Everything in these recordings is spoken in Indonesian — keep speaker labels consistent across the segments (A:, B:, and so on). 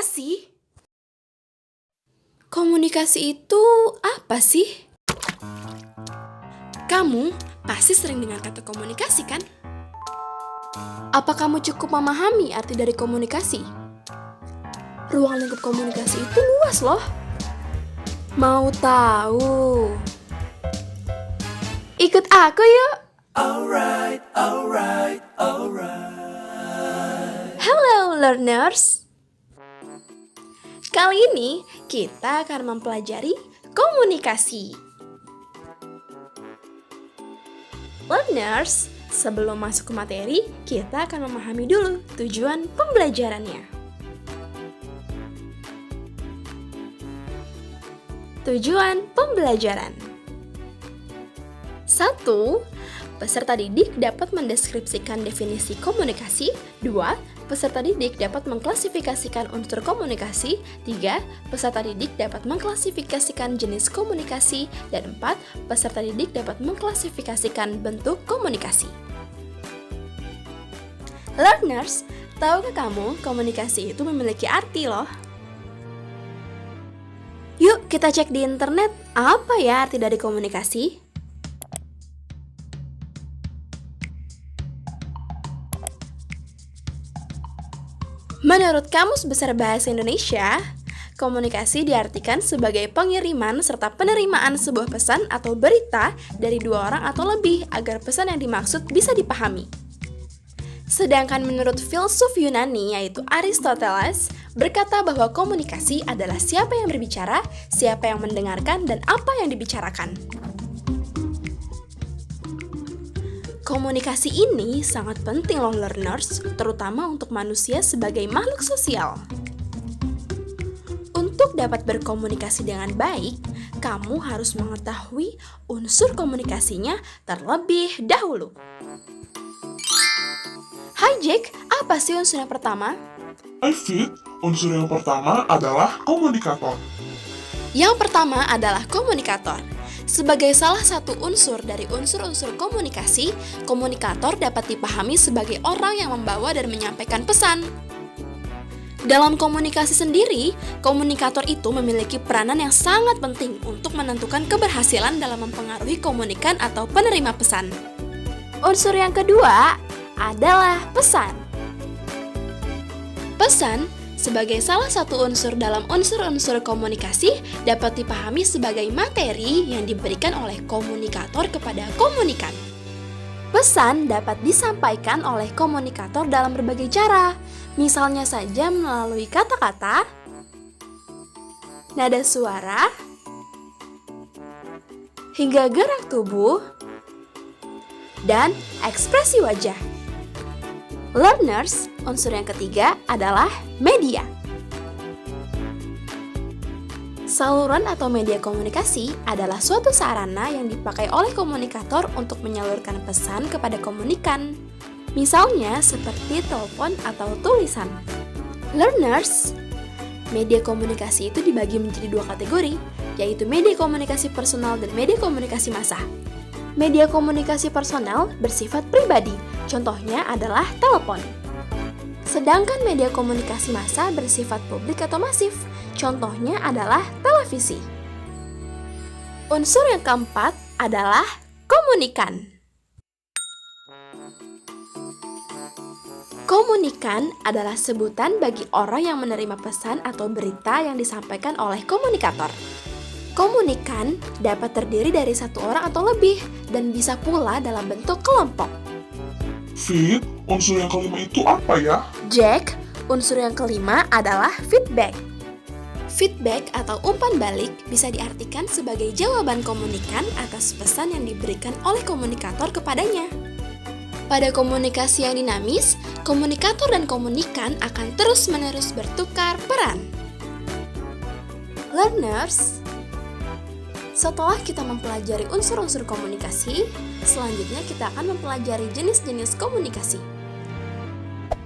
A: komunikasi? Komunikasi itu apa sih? Kamu pasti sering dengar kata komunikasi, kan? Apa kamu cukup memahami arti dari komunikasi? Ruang lingkup komunikasi itu luas loh. Mau tahu? Ikut aku yuk! Hello learners! Kali ini kita akan mempelajari komunikasi. Learners, sebelum masuk ke materi, kita akan memahami dulu tujuan pembelajarannya. Tujuan pembelajaran 1. Peserta didik dapat mendeskripsikan definisi komunikasi. 2. Peserta didik dapat mengklasifikasikan unsur komunikasi. 3. Peserta didik dapat mengklasifikasikan jenis komunikasi. Dan 4. Peserta didik dapat mengklasifikasikan bentuk komunikasi. Learners, tahukah kamu komunikasi itu memiliki arti loh? Yuk kita cek di internet, apa ya arti dari komunikasi? Menurut Kamus Besar Bahasa Indonesia, komunikasi diartikan sebagai pengiriman serta penerimaan sebuah pesan atau berita dari dua orang atau lebih agar pesan yang dimaksud bisa dipahami. Sedangkan menurut filsuf Yunani yaitu Aristoteles berkata bahwa komunikasi adalah siapa yang berbicara, siapa yang mendengarkan, dan apa yang dibicarakan. Komunikasi ini sangat penting loh learners, terutama untuk manusia sebagai makhluk sosial. Untuk dapat berkomunikasi dengan baik, kamu harus mengetahui unsur komunikasinya terlebih dahulu. Hai Jack, apa sih unsur yang pertama?
B: Hai Fit, unsur yang pertama adalah komunikator.
A: Yang pertama adalah komunikator. Sebagai salah satu unsur dari unsur-unsur komunikasi, komunikator dapat dipahami sebagai orang yang membawa dan menyampaikan pesan. Dalam komunikasi sendiri, komunikator itu memiliki peranan yang sangat penting untuk menentukan keberhasilan dalam mempengaruhi komunikan atau penerima pesan. Unsur yang kedua adalah pesan. Pesan sebagai salah satu unsur dalam unsur-unsur komunikasi dapat dipahami sebagai materi yang diberikan oleh komunikator kepada komunikan. Pesan dapat disampaikan oleh komunikator dalam berbagai cara, misalnya saja melalui kata-kata, nada suara, hingga gerak tubuh, dan ekspresi wajah. Learners, unsur yang ketiga adalah media. Saluran atau media komunikasi adalah suatu sarana yang dipakai oleh komunikator untuk menyalurkan pesan kepada komunikan. Misalnya seperti telepon atau tulisan. Learners, media komunikasi itu dibagi menjadi dua kategori, yaitu media komunikasi personal dan media komunikasi massa. Media komunikasi personal bersifat pribadi, contohnya adalah telepon. Sedangkan media komunikasi massa bersifat publik atau masif, contohnya adalah televisi. Unsur yang keempat adalah komunikan. Komunikan adalah sebutan bagi orang yang menerima pesan atau berita yang disampaikan oleh komunikator. Komunikan dapat terdiri dari satu orang atau lebih dan bisa pula dalam bentuk kelompok.
B: Fit, unsur yang kelima itu apa ya?
A: Jack, unsur yang kelima adalah feedback. Feedback atau umpan balik bisa diartikan sebagai jawaban komunikan atas pesan yang diberikan oleh komunikator kepadanya. Pada komunikasi yang dinamis, komunikator dan komunikan akan terus-menerus bertukar peran. Learners, setelah kita mempelajari unsur-unsur komunikasi, selanjutnya kita akan mempelajari jenis-jenis komunikasi.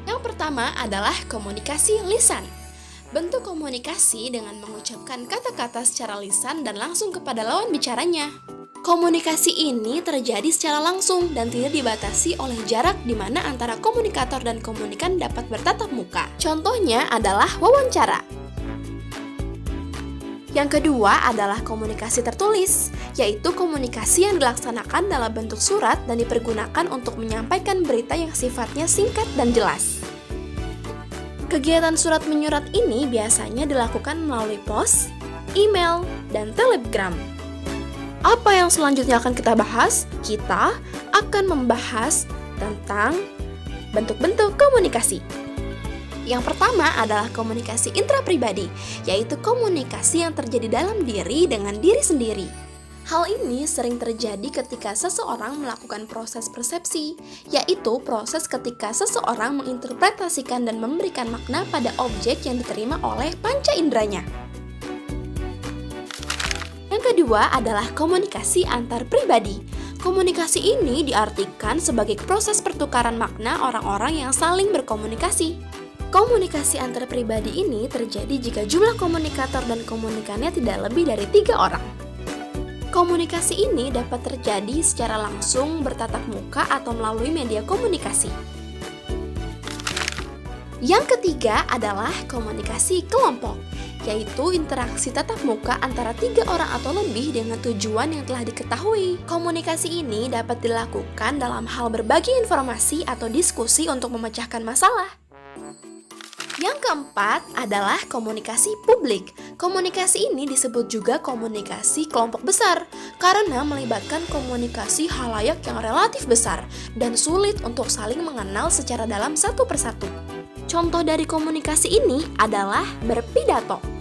A: Yang pertama adalah komunikasi lisan. Bentuk komunikasi dengan mengucapkan kata-kata secara lisan dan langsung kepada lawan bicaranya. Komunikasi ini terjadi secara langsung dan tidak dibatasi oleh jarak di mana antara komunikator dan komunikan dapat bertatap muka. Contohnya adalah wawancara. Yang kedua adalah komunikasi tertulis, yaitu komunikasi yang dilaksanakan dalam bentuk surat dan dipergunakan untuk menyampaikan berita yang sifatnya singkat dan jelas. Kegiatan surat menyurat ini biasanya dilakukan melalui pos, email, dan telegram. Apa yang selanjutnya akan kita bahas? Kita akan membahas tentang bentuk-bentuk komunikasi. Yang pertama adalah komunikasi intrapribadi, yaitu komunikasi yang terjadi dalam diri dengan diri sendiri. Hal ini sering terjadi ketika seseorang melakukan proses persepsi, yaitu proses ketika seseorang menginterpretasikan dan memberikan makna pada objek yang diterima oleh panca inderanya. Yang kedua adalah komunikasi antar pribadi. Komunikasi ini diartikan sebagai proses pertukaran makna orang-orang yang saling berkomunikasi. Komunikasi antar pribadi ini terjadi jika jumlah komunikator dan komunikannya tidak lebih dari 3 orang. Komunikasi ini dapat terjadi secara langsung, bertatap muka, atau melalui media komunikasi. Yang ketiga adalah komunikasi kelompok, yaitu interaksi tatap muka antara 3 orang atau lebih dengan tujuan yang telah diketahui. Komunikasi ini dapat dilakukan dalam hal berbagi informasi atau diskusi untuk memecahkan masalah. Yang keempat adalah komunikasi publik. Komunikasi ini disebut juga komunikasi kelompok besar karena melibatkan komunikasi halayak yang relatif besar dan sulit untuk saling mengenal secara dalam satu persatu. Contoh dari komunikasi ini adalah berpidato.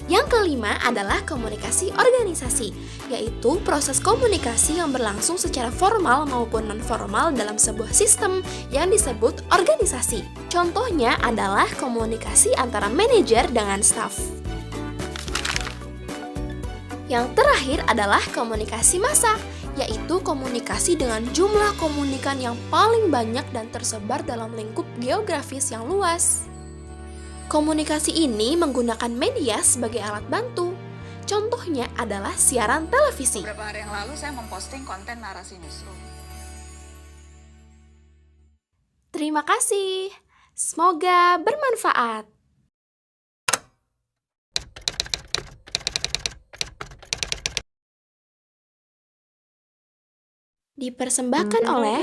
A: Yang kelima adalah komunikasi organisasi, yaitu proses komunikasi yang berlangsung secara formal maupun non-formal dalam sebuah sistem yang disebut organisasi. Contohnya adalah komunikasi antara manajer dengan staf. Yang terakhir adalah komunikasi massa, yaitu komunikasi dengan jumlah komunikan yang paling banyak dan tersebar dalam lingkup geografis yang luas. Komunikasi ini menggunakan media sebagai alat bantu. Contohnya adalah siaran televisi.
C: Beberapa hari yang lalu saya memposting konten narasi newsroom.
A: Terima kasih. Semoga bermanfaat. Dipersembahkan oleh